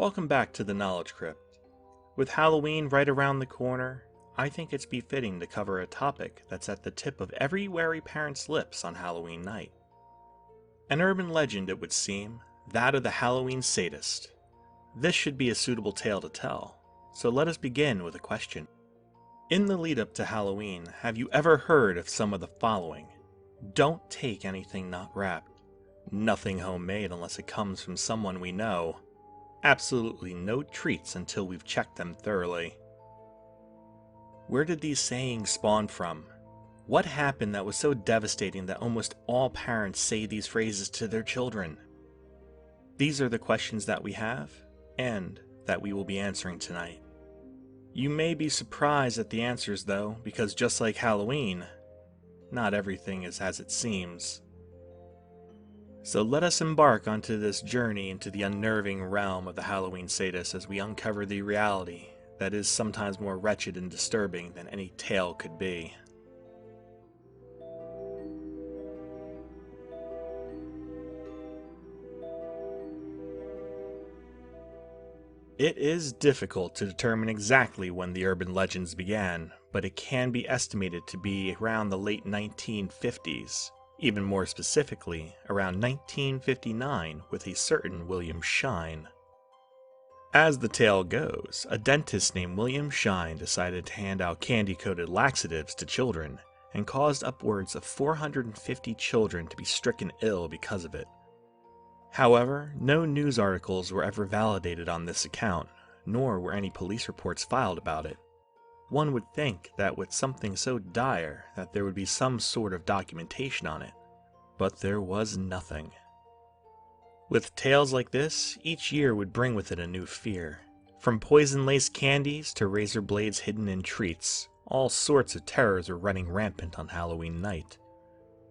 Welcome back to the Knowledge Crypt. With Halloween right around the corner, I think it's befitting to cover a topic that's at the tip of every wary parent's lips on Halloween night. An urban legend, it would seem, that of the Halloween Sadist. This should be a suitable tale to tell, so let us begin with a question. In the lead up to Halloween, have you ever heard of some of the following? Don't take anything not wrapped. Nothing homemade unless it comes from someone we know. Absolutely no treats until we've checked them thoroughly. Where did these sayings spawn from? What happened that was so devastating that almost all parents say these phrases to their children? These are the questions that we have, and that we will be answering tonight. You may be surprised at the answers though, because just like Halloween, not everything is as it seems. So let us embark onto this journey into the unnerving realm of the Halloween Sadist as we uncover the reality that is sometimes more wretched and disturbing than any tale could be. It is difficult to determine exactly when the urban legends began, but it can be estimated to be around the late 1950s. Even more specifically, around 1959 with a certain William Shine. As the tale goes, a dentist named William Shine decided to hand out candy-coated laxatives to children, and caused upwards of 450 children to be stricken ill because of it. However, no news articles were ever validated on this account, nor were any police reports filed about it. One would think that with something so dire that there would be some sort of documentation on it, but there was nothing. With tales like this, each year would bring with it a new fear. From poison-laced candies to razor blades hidden in treats, all sorts of terrors were running rampant on Halloween night.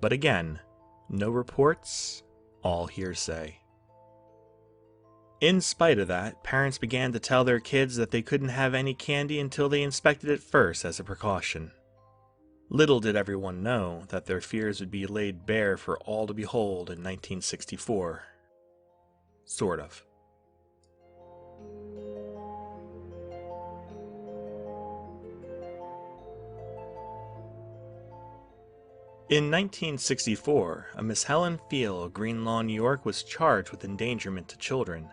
But again, no reports, all hearsay. In spite of that, parents began to tell their kids that they couldn't have any candy until they inspected it first as a precaution. Little did everyone know that their fears would be laid bare for all to behold in 1964. Sort of. In 1964, a Miss Helen Feel of Green Lawn, New York was charged with endangerment to children.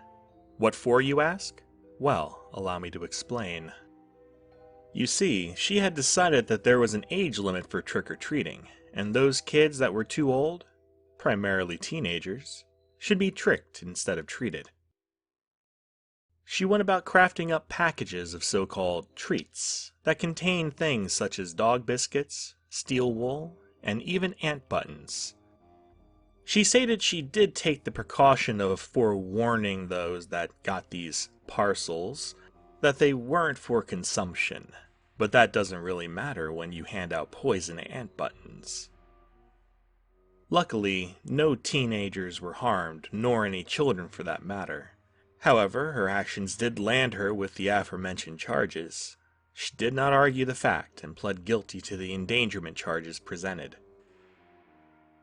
What for, you ask? Well, allow me to explain. You see, she had decided that there was an age limit for trick-or-treating, and those kids that were too old, primarily teenagers, should be tricked instead of treated. She went about crafting up packages of so-called treats that contained things such as dog biscuits, steel wool, and even ant buttons. She stated she did take the precaution of forewarning those that got these parcels that they weren't for consumption, but that doesn't really matter when you hand out poison ant buttons. Luckily, no teenagers were harmed, nor any children for that matter. However, her actions did land her with the aforementioned charges. She did not argue the fact and pled guilty to the endangerment charges presented.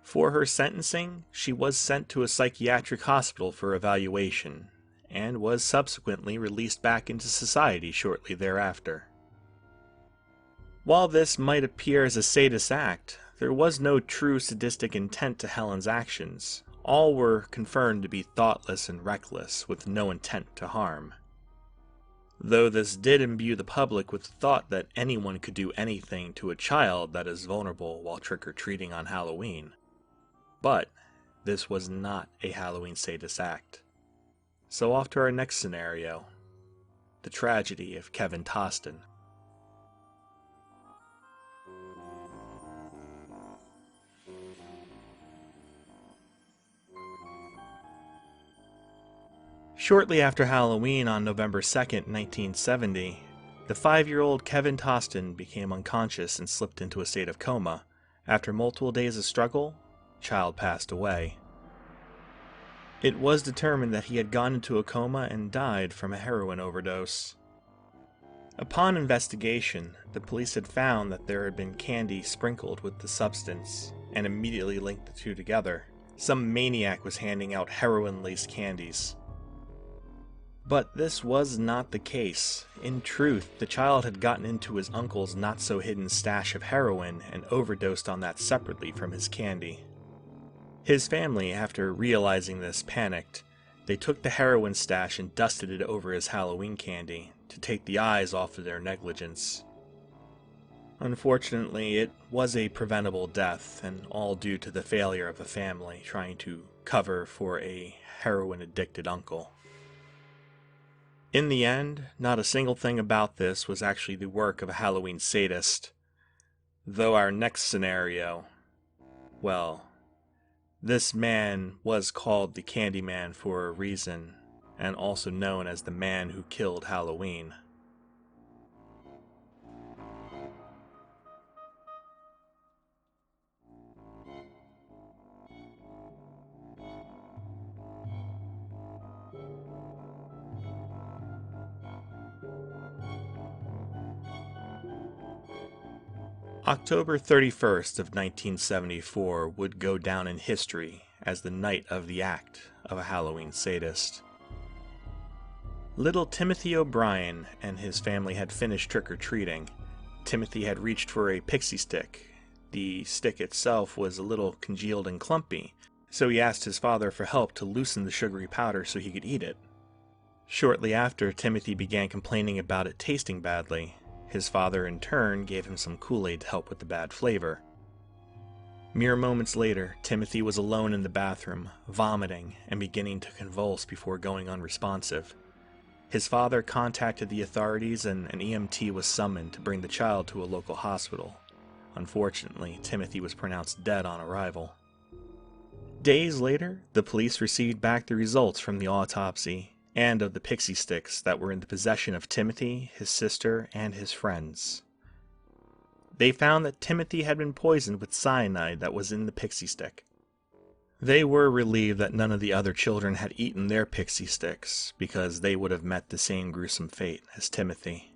For her sentencing, she was sent to a psychiatric hospital for evaluation, and was subsequently released back into society shortly thereafter. While this might appear as a sadist act, there was no true sadistic intent to Helen's actions. All were confirmed to be thoughtless and reckless, with no intent to harm. Though this did imbue the public with the thought that anyone could do anything to a child that is vulnerable while trick-or-treating on Halloween. But this was not a Halloween sadist act. So off to our next scenario, the tragedy of Kevin Toston. Shortly after Halloween on November 2nd, 1970, the 5-year-old Kevin Toston became unconscious and slipped into a state of coma. After multiple days of struggle, the child passed away. It was determined that he had gone into a coma and died from a heroin overdose. Upon investigation, the police had found that there had been candy sprinkled with the substance, and immediately linked the two together. Some maniac was handing out heroin-laced candies. But this was not the case. In truth, the child had gotten into his uncle's not-so-hidden stash of heroin and overdosed on that separately from his candy. His family, after realizing this, panicked. They took the heroin stash and dusted it over his Halloween candy to take the eyes off of their negligence. Unfortunately, it was a preventable death, and all due to the failure of the family trying to cover for a heroin-addicted uncle. In the end, not a single thing about this was actually the work of a Halloween sadist. Though our next scenario, well, this man was called the Candyman for a reason, and also known as the man who killed Halloween. October 31st of 1974 would go down in history as the night of the act of a Halloween sadist. Little Timothy O'Brien and his family had finished trick-or-treating. Timothy had reached for a pixie stick. The stick itself was a little congealed and clumpy, so he asked his father for help to loosen the sugary powder so he could eat it. Shortly after, Timothy began complaining about it tasting badly. His father, in turn, gave him some Kool-Aid to help with the bad flavor. Mere moments later, Timothy was alone in the bathroom, vomiting and beginning to convulse before going unresponsive. His father contacted the authorities and an EMT was summoned to bring the child to a local hospital. Unfortunately, Timothy was pronounced dead on arrival. Days later, the police received back the results from the autopsy and of the pixie sticks that were in the possession of Timothy, his sister, and his friends. They found that Timothy had been poisoned with cyanide that was in the pixie stick. They were relieved that none of the other children had eaten their pixie sticks, because they would have met the same gruesome fate as Timothy.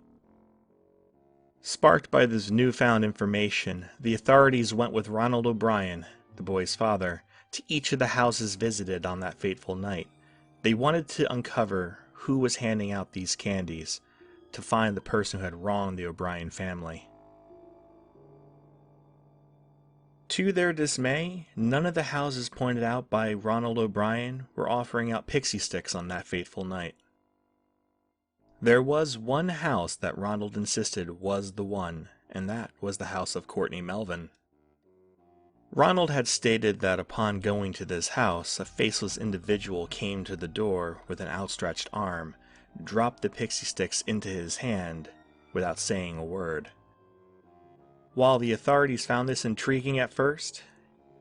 Sparked by this newfound information, the authorities went with Ronald O'Brien, the boy's father, to each of the houses visited on that fateful night. They wanted to uncover who was handing out these candies, to find the person who had wronged the O'Brien family. To their dismay, none of the houses pointed out by Ronald O'Brien were offering out pixie sticks on that fateful night. There was one house that Ronald insisted was the one, and that was the house of Courtney Melvin. Ronald had stated that upon going to this house, a faceless individual came to the door with an outstretched arm, dropped the pixie sticks into his hand without saying a word. While the authorities found this intriguing at first,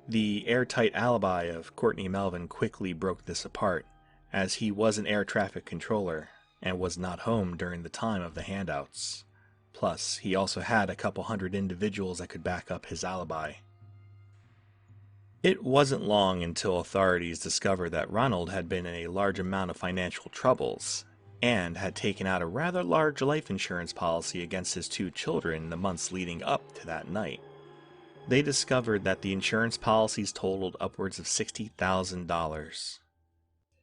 the airtight alibi of Courtney Melvin quickly broke this apart, as he was an air traffic controller and was not home during the time of the handouts. Plus, he also had a couple hundred individuals that could back up his alibi. It wasn't long until authorities discovered that Ronald had been in a large amount of financial troubles, and had taken out a rather large life insurance policy against his two children in the months leading up to that night. They discovered that the insurance policies totaled upwards of $60,000,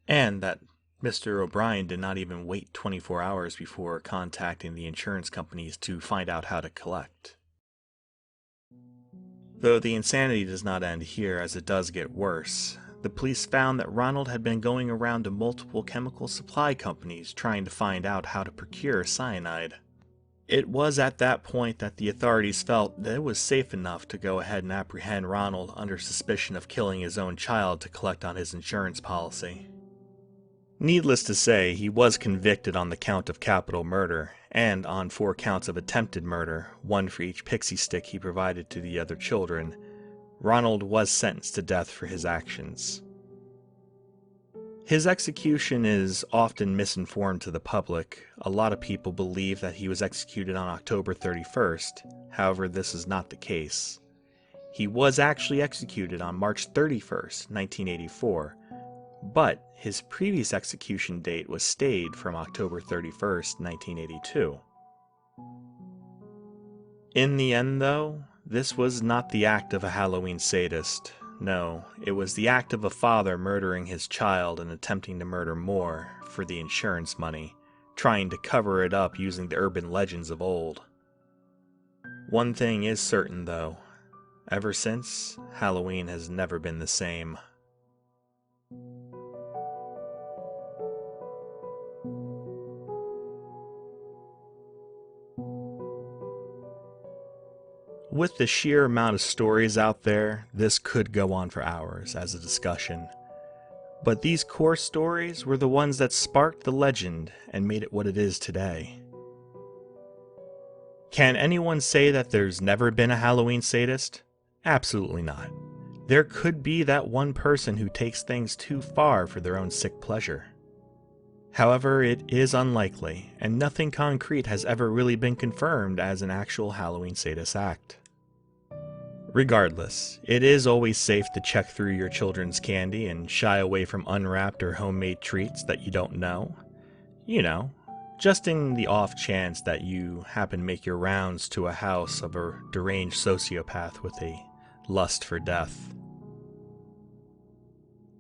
and that Mr. O'Brien did not even wait 24 hours before contacting the insurance companies to find out how to collect. Though the insanity does not end here, as it does get worse. The police found that Ronald had been going around to multiple chemical supply companies trying to find out how to procure cyanide. It was at that point that the authorities felt that it was safe enough to go ahead and apprehend Ronald under suspicion of killing his own child to collect on his insurance policy. Needless to say, he was convicted on the count of capital murder, and on 4 counts of attempted murder, 1 for each pixie stick he provided to the other children. Ronald was sentenced to death for his actions. His execution is often misinformed to the public. A lot of people believe that he was executed on October 31st, however this is not the case. He was actually executed on March 31st, 1984, but his previous execution date was stayed from October 31st, 1982. In the end, though, this was not the act of a Halloween sadist, No, it was the act of a father murdering his child and attempting to murder more for the insurance money, trying to cover it up using the urban legends of old. One thing is certain, though. Ever since, Halloween has never been the same. With the sheer amount of stories out there, this could go on for hours as a discussion. But these core stories were the ones that sparked the legend and made it what it is today. Can anyone say that there's never been a Halloween sadist? Absolutely not. There could be that one person who takes things too far for their own sick pleasure. However, it is unlikely, and nothing concrete has ever really been confirmed as an actual Halloween sadist act. Regardless, it is always safe to check through your children's candy and shy away from unwrapped or homemade treats that you don't know. You know, just in the off chance that you happen to make your rounds to a house of a deranged sociopath with a lust for death.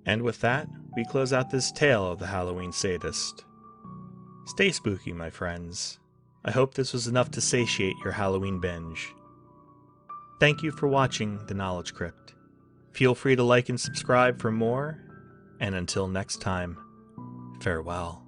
And with that, we close out this tale of the Halloween Sadist. Stay spooky, my friends. I hope this was enough to satiate your Halloween binge. Thank you for watching The Knowledge Crypt. Feel free to like and subscribe for more, and until next time, farewell.